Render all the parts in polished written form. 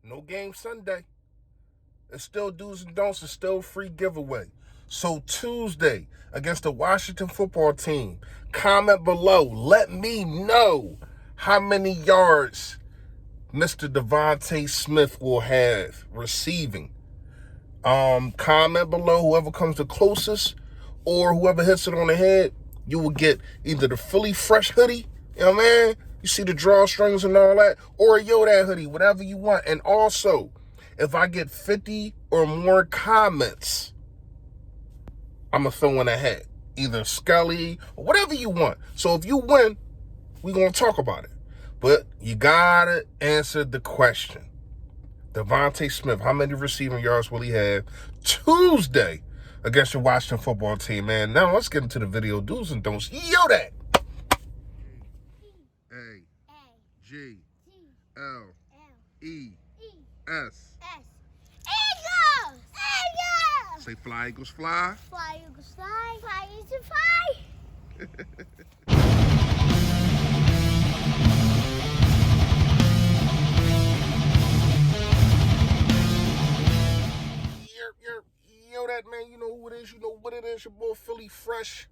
No game Sunday. It's still do's and don'ts. It's still free giveaway. So Tuesday against the Washington football team, comment below. Let me know how many yards Mr. Devontae Smith will have receiving. Comment below. Whoever comes the closest or whoever hits it on the head, you will get either the Philly Fresh hoodie, you know what I mean? You see the drawstrings and all that, or a Yoda hoodie, whatever you want. And also, if I get 50 or more comments, I'm going to throw in a hat. Either Scully or whatever you want. So if you win, we're going to talk about it. But you got to answer the question. Devontae Smith, how many receiving yards will he have Tuesday against the Washington football team, man? Now let's get into the video. Do's and don'ts. Yo, that. A-G-L-E-S. Eagles! Eagles! Say fly, Eagles, fly. Fly, Eagles, fly. Fly, Eagles, fly. Yo, that, man, you know who it is. You know what it is. Your boy Philly Fresh,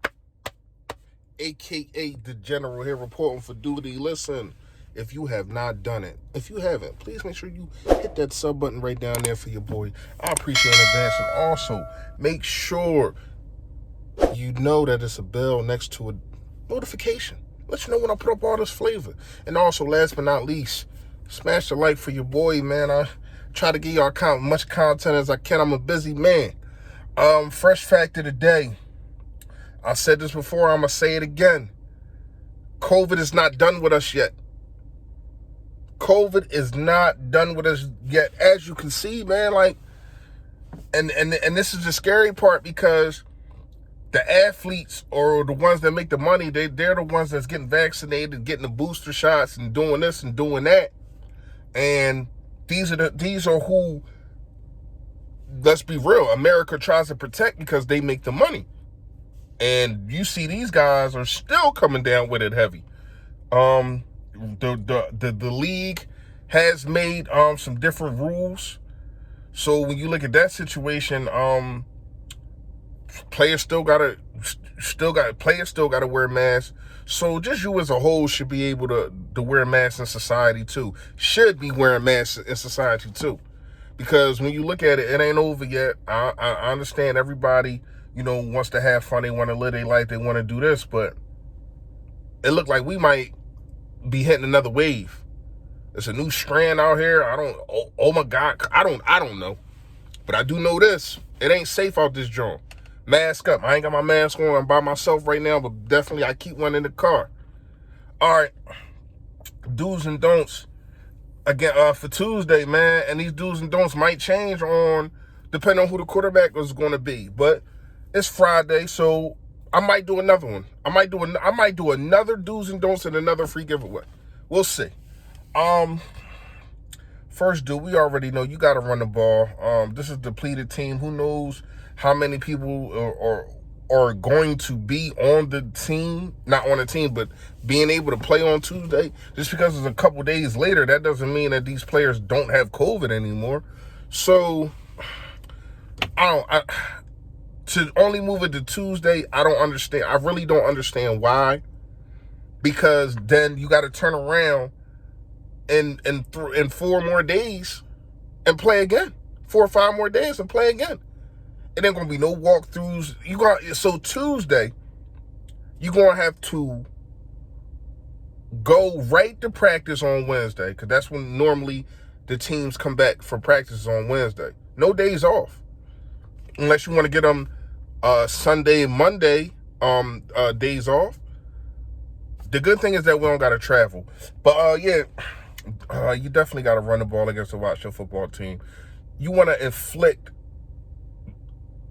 a.k.a. the General, here reporting for duty. Listen, if you have not done it, if you haven't, please make sure you hit that sub button right down there for your boy. I appreciate it in advance. And also, make sure you know that it's a bell next to a notification. Let you know when I put up all this flavor. And also, last but not least, smash the like for your boy, man. I try to give y'all much content as I can. I'm a busy man. Fresh fact of the day. I said this before, I'm going to say it again. COVID is not done with us yet. COVID is not done with us yet. As you can see, man, like, and this is the scary part, because the athletes or the ones that make the money, they're the ones that's getting vaccinated, getting the booster shots and doing this and doing that. And these are who, let's be real, America tries to protect because they make the money. And you see these guys are still coming down with it heavy. The league has made some different rules. So when you look at that situation, players still gotta wear masks. So just you as a whole should be able to wear masks in society too. Should be wearing masks in society too. Because when you look at it, it ain't over yet. I understand everybody, you know, wants to have fun. They want to live their life. They want to do this. But it looked like we might be hitting another wave. There's a new strand out here. Oh my God. I don't know. But I do know this. It ain't safe out this joint. Mask up. I ain't got my mask on. I'm by myself right now. But definitely I keep one in the car. All right. Do's and don'ts. Again, for Tuesday, man, and these do's and don'ts might change depending on who the quarterback is going to be. But it's Friday, so I might do another one. I might do another do's and don'ts and another free giveaway. We'll see. First do, we already know you got to run the ball. This is a depleted team. Who knows how many people are going to be on the team, not on the team, but being able to play on Tuesday. Just because it's a couple days later, that doesn't mean that these players don't have COVID anymore. So, to only move it to Tuesday, I don't understand. I really don't understand why. Because then you got to turn around in 4 more days and play again. 4 or 5 more days and play again. It ain't gonna be no walkthroughs. So Tuesday, you're gonna have to go right to practice on Wednesday, because that's when normally the teams come back for practice on Wednesday. No days off, unless you want to get them Sunday and Monday days off. The good thing is that we don't gotta travel. But you definitely gotta run the ball against the Washington football team. You want to inflict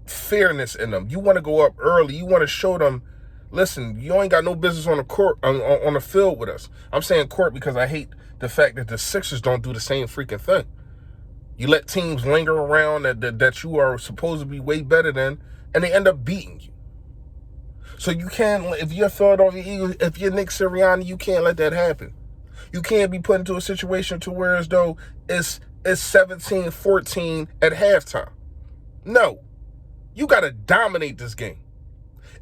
fairness in them. You want to go up early. You want to show them, listen, you ain't got no business on the court, on the field with us. I'm saying court because I hate the fact that the Sixers don't do the same freaking thing. You let teams linger around that you are supposed to be way better than, and they end up beating you. So you can't, if you're Philadelphia Eagles, if you're Nick Sirianni, you can't let that happen. You can't be put into a situation to where as though it's is 17-14 at halftime. No. You got to dominate this game.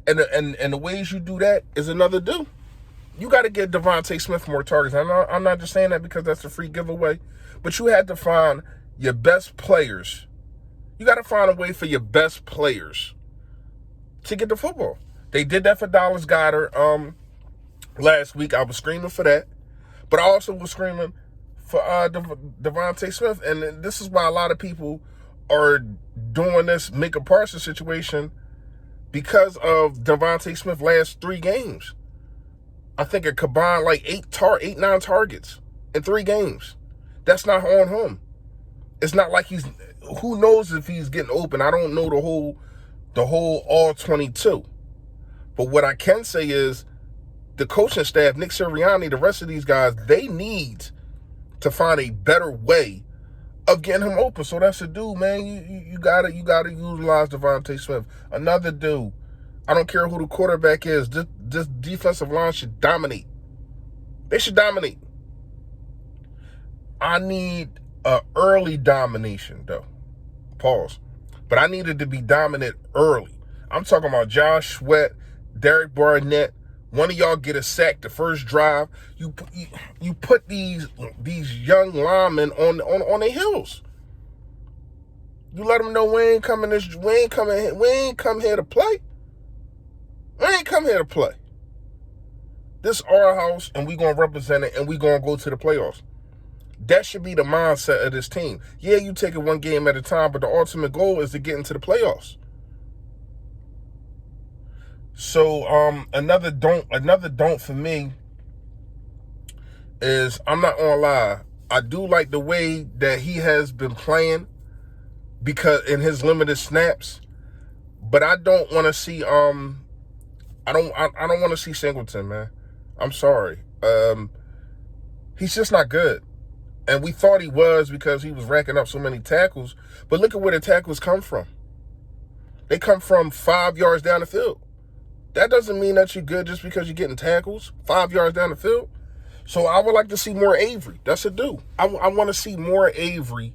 And the ways you do that is another do. You got to get Devontae Smith more targets. I'm not just saying that because that's a free giveaway, but you had to find your best players. You got to find a way for your best players to get the football. They did that for Dallas Goedert last week. I was screaming for that, but I also was screaming for Devontae Smith, and this is why a lot of people are doing this Micah Parsons situation because of Devontae Smith's last 3 games. I think a combined like 9 targets in 3 games. That's not on him. It's not like who knows if he's getting open. I don't know the whole all 22. But what I can say is the coaching staff, Nick Sirianni, the rest of these guys, they need to find a better way of getting him open. So that's a dude, man. You gotta utilize Devontae Smith. Another dude. I don't care who the quarterback is. This defensive line should dominate. They should dominate. I need a early domination, though. Pause. But I needed to be dominant early. I'm talking about Josh Sweat, Derek Barnett. One of y'all get a sack the first drive. You put these young linemen on their heels. You let them know we ain't come here to play. We ain't come here to play. This our house, and we gonna represent it, and we gonna go to the playoffs. That should be the mindset of this team. Yeah, you take it one game at a time, but the ultimate goal is to get into the playoffs. So another don't for me is, I'm not gonna lie, I do like the way that he has been playing because in his limited snaps, but I don't want to see I don't want to see Singleton, man. I'm sorry. He's just not good. And we thought he was because he was racking up so many tackles, but look at where the tackles come from. They come from 5 yards down the field. That doesn't mean that you're good just because you're getting tackles 5 yards down the field. So I would like to see more Avery. That's a do. I want to see more Avery,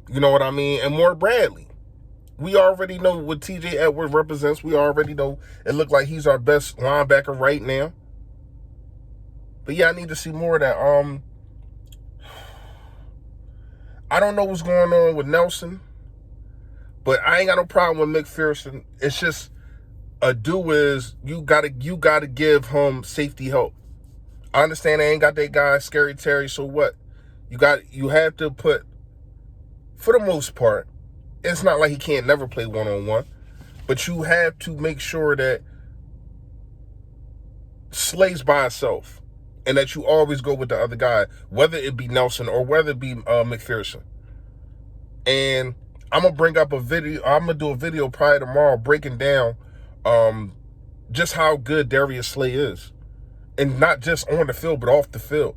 you know what I mean, and more Bradley. We already know what TJ Edwards represents. We already know it looked like he's our best linebacker right now. But yeah, I need to see more of that. I don't know what's going on with Nelson, but I ain't got no problem with McPherson. It's just a do is you gotta give him safety help. I understand they ain't got that guy Scary Terry, so what? You have to put, for the most part, it's not like he can't never play one-on-one, but you have to make sure that Slay's by itself and that you always go with the other guy, whether it be Nelson or whether it be McPherson. And I'm going to bring up a video. I'm going to do a video probably tomorrow breaking down just how good Darius Slay is. And not just on the field, but off the field.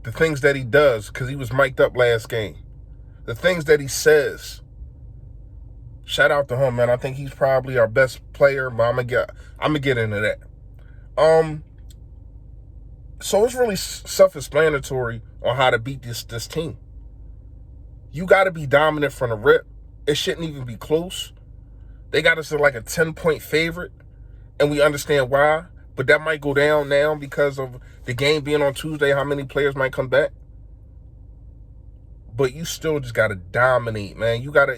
The things that he does, because he was mic'd up last game. The things that he says. Shout out to him, man. I think he's probably our best player, but I'm gonna get into that. So it's really self-explanatory on how to beat this team. You got to be dominant from the rip. It shouldn't even be close. They got us as like a 10-point favorite, and we understand why. But that might go down now because of the game being on Tuesday, how many players might come back. But you still just got to dominate, man. You got to,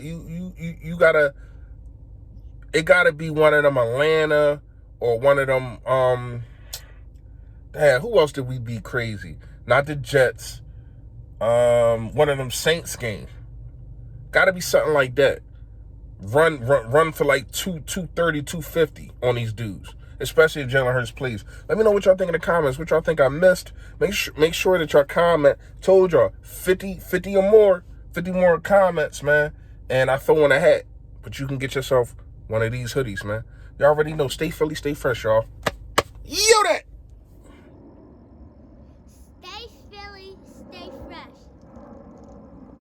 it got to be one of them Atlanta or one of them, who else did we beat crazy? Not the Jets. One of them Saints games. Got to be something like that. Run for like 230, 250 on these dudes. Especially if Jalen Hurts plays. Let me know what y'all think in the comments. What y'all think I missed. Make sure that y'all comment. Told y'all 50 or more. 50 more comments, man. And I throw in a hat. But you can get yourself one of these hoodies, man. Y'all already know. Stay Philly, stay fresh, y'all. Yo, that.